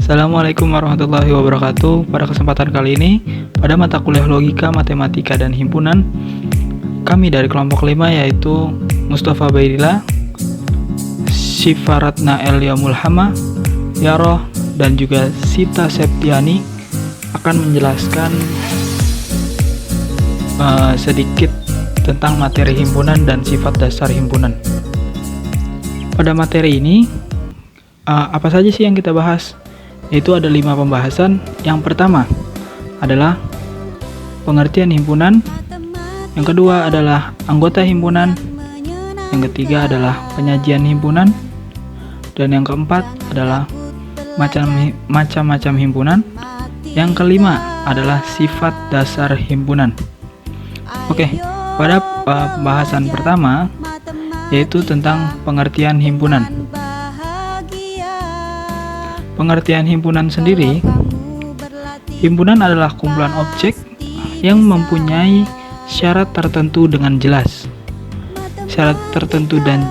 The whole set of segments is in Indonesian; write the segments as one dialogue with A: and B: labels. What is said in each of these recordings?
A: Assalamualaikum warahmatullahi wabarakatuh. Pada kesempatan kali ini, pada mata kuliah Logika, Matematika, dan Himpunan, kami dari kelompok 5 yaitu Mustafa Baidillah, Syifaratna Elia Mulhama, Yaroh, dan juga Sita Septiani akan menjelaskan sedikit tentang materi himpunan dan sifat dasar himpunan. Pada materi ini, apa saja sih yang kita bahas? Yaitu ada 5 pembahasan. Yang pertama adalah pengertian himpunan, yang kedua adalah anggota himpunan, yang ketiga adalah penyajian himpunan, dan yang keempat adalah macam-macam himpunan, yang kelima adalah sifat dasar himpunan. Oke, pada pembahasan pertama yaitu tentang pengertian himpunan. Pengertian himpunan sendiri, himpunan adalah kumpulan objek yang mempunyai syarat tertentu dengan jelas. Syarat tertentu dan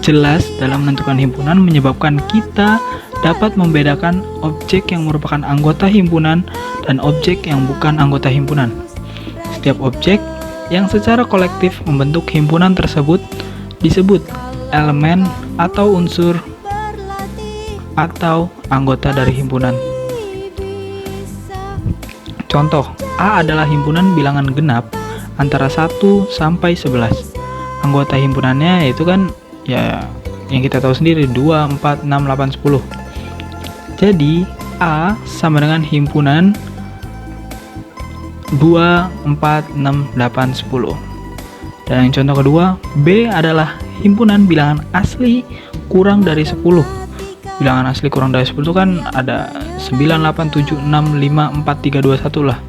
A: jelas dalam menentukan himpunan menyebabkan kita dapat membedakan objek yang merupakan anggota himpunan dan objek yang bukan anggota himpunan. Setiap objek yang secara kolektif membentuk himpunan tersebut disebut elemen atau unsur atau anggota dari himpunan. Contoh, A adalah himpunan bilangan genap antara 1 sampai 11. Anggota himpunannya yaitu kan ya yang kita tahu sendiri 2, 4, 6, 8, 10. Jadi A sama dengan himpunan 2, 4, 6, 8, 10. Dan yang contoh kedua, B adalah himpunan bilangan asli kurang dari 10. Bilangan asli kurang dari 10 itu kan ada 9, 8, 7, 6, 5, 4, 3, 2, 1 lah.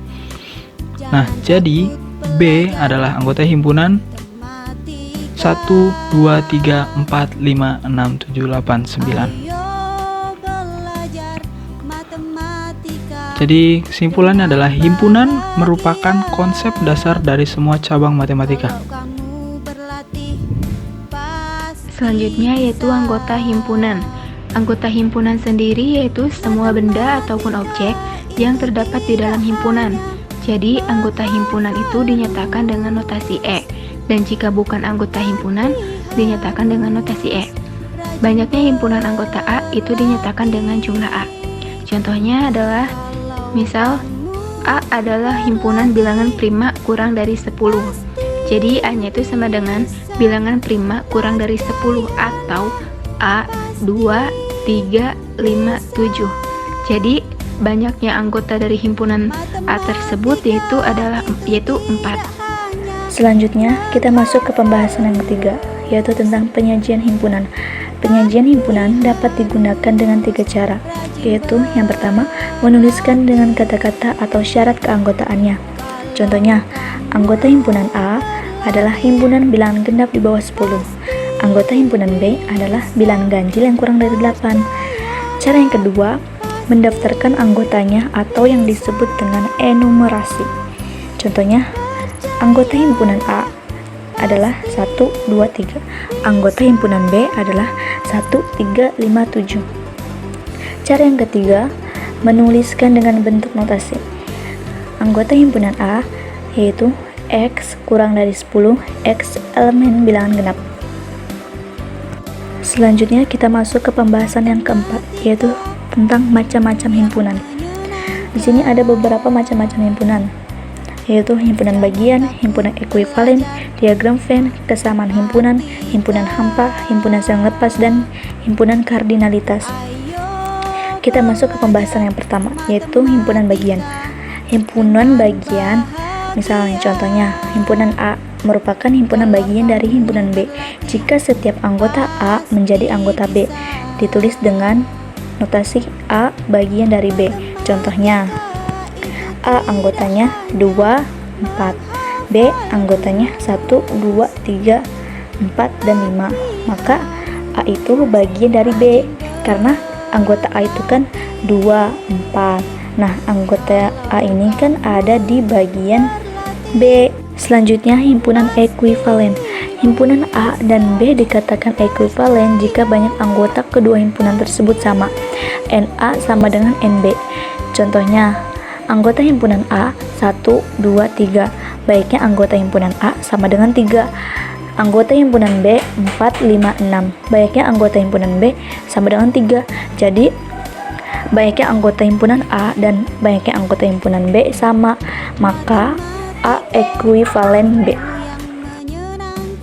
A: Nah, jadi B adalah anggota himpunan 1, 2, 3, 4, 5, 6, 7, 8, 9. Jadi kesimpulannya adalah himpunan merupakan konsep dasar dari semua cabang matematika.
B: Selanjutnya yaitu anggota himpunan. Anggota himpunan sendiri yaitu semua benda ataupun objek yang terdapat di dalam himpunan. Jadi anggota himpunan itu dinyatakan dengan notasi E, dan jika bukan anggota himpunan dinyatakan dengan notasi E. Banyaknya himpunan anggota A itu dinyatakan dengan jumlah A. Contohnya adalah misal A adalah himpunan bilangan prima kurang dari 10. Jadi A-nya itu sama dengan bilangan prima kurang dari 10 atau A 2, 3, 5, 7. Jadi banyaknya anggota dari himpunan A tersebut yaitu 4.
C: Selanjutnya kita masuk ke pembahasan yang ketiga, yaitu tentang penyajian himpunan. Penyajian himpunan dapat digunakan dengan 3 cara, yaitu yang pertama, menuliskan dengan kata-kata atau syarat keanggotaannya. Contohnya, anggota himpunan A adalah himpunan bilangan genap di bawah 10. Anggota himpunan B adalah bilangan ganjil yang kurang dari 8. Cara yang kedua, mendaftarkan anggotanya atau yang disebut dengan enumerasi. Contohnya, anggota himpunan A adalah 1, 2, 3. Anggota himpunan B adalah 1, 3, 5, 7. Cara yang ketiga, menuliskan dengan bentuk notasi. Anggota himpunan A yaitu X kurang dari 10, X elemen bilangan genap. Selanjutnya kita masuk ke pembahasan yang keempat, yaitu tentang macam-macam himpunan. Di sini ada beberapa macam-macam himpunan, yaitu himpunan bagian, himpunan ekuivalen, diagram Venn, kesamaan himpunan, himpunan hampa, himpunan saling lepas, dan himpunan kardinalitas. Kita masuk ke pembahasan yang pertama, yaitu himpunan bagian. Himpunan bagian, misalnya contohnya, himpunan A merupakan himpunan bagian dari himpunan B jika setiap anggota A menjadi anggota B, ditulis dengan notasi A bagian dari B. Contohnya, A anggotanya 2, 4, B anggotanya 1, 2, 3, 4, dan 5. Maka A itu bagian dari B, karena anggota A itu kan 2, 4. Nah, anggota A ini kan ada di bagian B. Selanjutnya, himpunan ekuivalen. Himpunan A dan B dikatakan ekuivalen jika banyak anggota kedua himpunan tersebut sama. Na sama dengan Nb. Contohnya, anggota himpunan A 1, 2, 3. Baiknya anggota himpunan A sama dengan 3. Anggota himpunan B 4, 5, 6. Baiknya anggota himpunan B sama dengan 3. Jadi, baiknya anggota himpunan A dan baiknya anggota himpunan B sama, maka A ekuivalen B.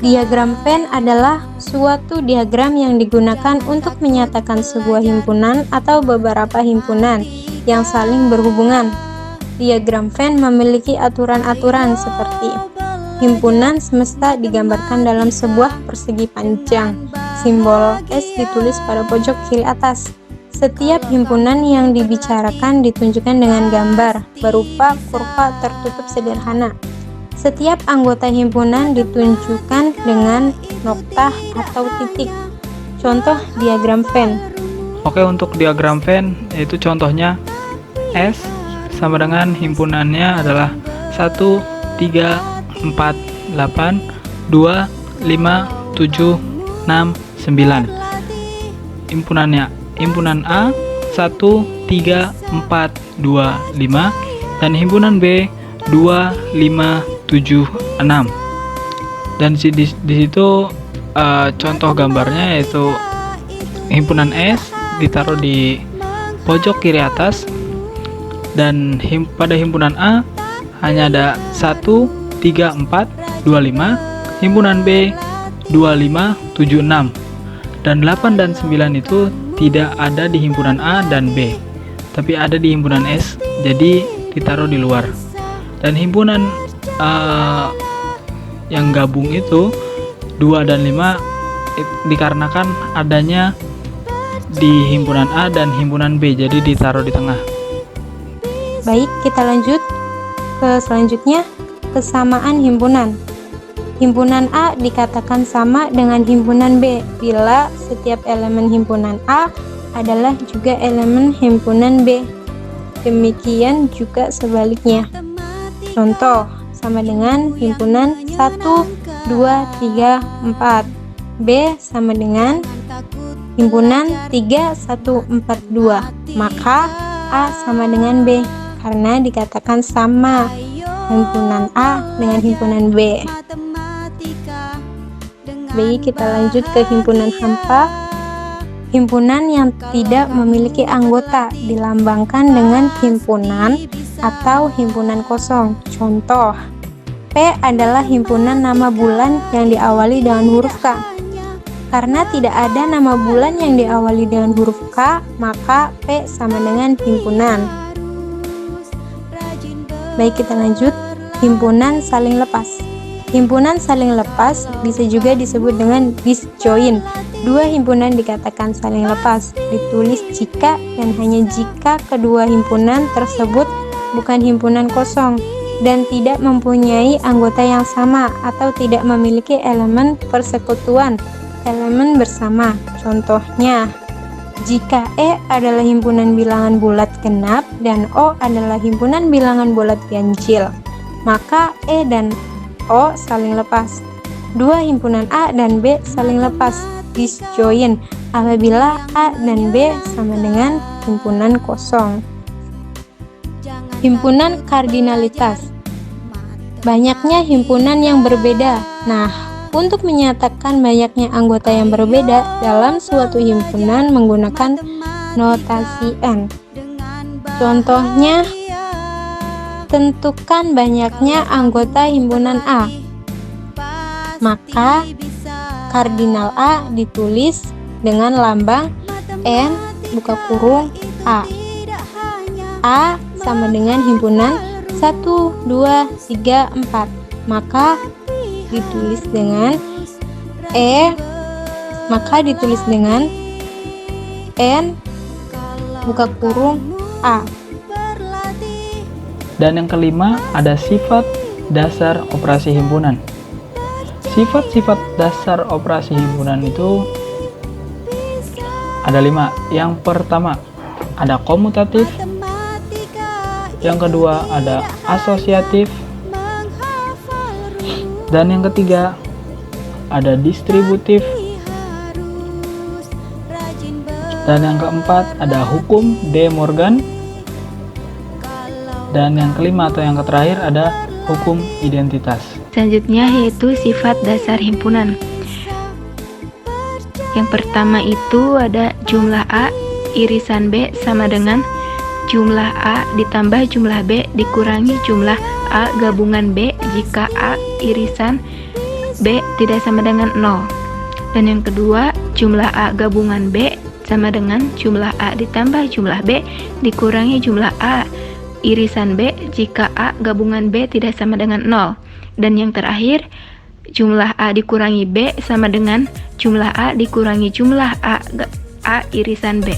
D: Diagram Venn adalah suatu diagram yang digunakan untuk menyatakan sebuah himpunan atau beberapa himpunan yang saling berhubungan. Diagram Venn memiliki aturan-aturan seperti himpunan semesta digambarkan dalam sebuah persegi panjang. Simbol S ditulis pada pojok kiri atas. Setiap himpunan yang dibicarakan ditunjukkan dengan gambar berupa kurva tertutup sederhana. Setiap anggota himpunan ditunjukkan dengan noktah atau titik. Contoh diagram Venn.
A: Oke, untuk diagram Venn yaitu contohnya S sama dengan himpunannya adalah 1, 3, 4, 8, 2, 5, 7, 6, 9. Himpunan A 1, 3, 4, 2, 5 dan himpunan B 2, 5, 7, 6. Dan di situ contoh gambarnya yaitu himpunan S ditaruh di pojok kiri atas, dan pada himpunan A hanya ada 1, 3, 4, 2, 5, himpunan B 2, 5, 7, 6, dan 8 dan 9 itu tidak ada di himpunan A dan B, tapi ada di himpunan S, jadi ditaruh di luar. Dan himpunan yang gabung itu 2 dan 5 dikarenakan adanya di himpunan A dan himpunan B, jadi ditaruh di tengah.
D: Baik, kita lanjut ke selanjutnya, kesamaan himpunan. Himpunan A dikatakan sama dengan himpunan B bila setiap elemen himpunan A adalah juga elemen himpunan B. Demikian juga sebaliknya. Contoh, sama dengan himpunan 1, 2, 3, 4. B sama dengan himpunan 3, 1, 4, 2. Maka A sama dengan B karena dikatakan sama himpunan A dengan himpunan B. Baik, kita lanjut ke himpunan hampa. Himpunan yang tidak memiliki anggota dilambangkan dengan himpunan atau himpunan kosong. Contoh, P adalah himpunan nama bulan yang diawali dengan huruf K. Karena tidak ada nama bulan yang diawali dengan huruf K, maka P sama dengan himpunan. Baik, kita lanjut. Himpunan saling lepas. Himpunan saling lepas bisa juga disebut dengan disjoin. Dua himpunan dikatakan saling lepas, ditulis jika dan hanya jika kedua himpunan tersebut bukan himpunan kosong dan tidak mempunyai anggota yang sama atau tidak memiliki elemen persekutuan, elemen bersama. Contohnya, jika E adalah himpunan bilangan bulat genap dan O adalah himpunan bilangan bulat ganjil, maka E dan O saling lepas. Dua himpunan A dan B saling lepas, disjoin, apabila A dan B sama dengan himpunan kosong. Himpunan kardinalitas. Banyaknya himpunan yang berbeda. Nah, untuk menyatakan banyaknya anggota yang berbeda dalam suatu himpunan menggunakan notasi N. Contohnya, tentukan banyaknya anggota himpunan A. Maka kardinal A ditulis dengan lambang N buka kurung A. A sama dengan himpunan 1, 2, 3, 4. Maka ditulis dengan N buka kurung A.
A: Dan yang kelima ada sifat dasar operasi himpunan. Sifat-sifat dasar operasi himpunan itu ada 5. Yang pertama ada komutatif, yang kedua ada asosiatif, dan yang ketiga ada distributif. Dan yang keempat ada hukum De Morgan. Dan yang kelima atau yang terakhir ada hukum identitas.
B: Selanjutnya yaitu sifat dasar himpunan. Yang pertama itu ada jumlah A irisan B sama dengan jumlah A ditambah jumlah B dikurangi jumlah A gabungan B jika A irisan B tidak sama dengan 0. Dan yang kedua, jumlah A gabungan B sama dengan jumlah A ditambah jumlah B dikurangi jumlah A irisan B jika A gabungan B tidak sama dengan 0. Dan yang terakhir, jumlah A dikurangi B sama dengan jumlah A dikurangi jumlah A irisan B.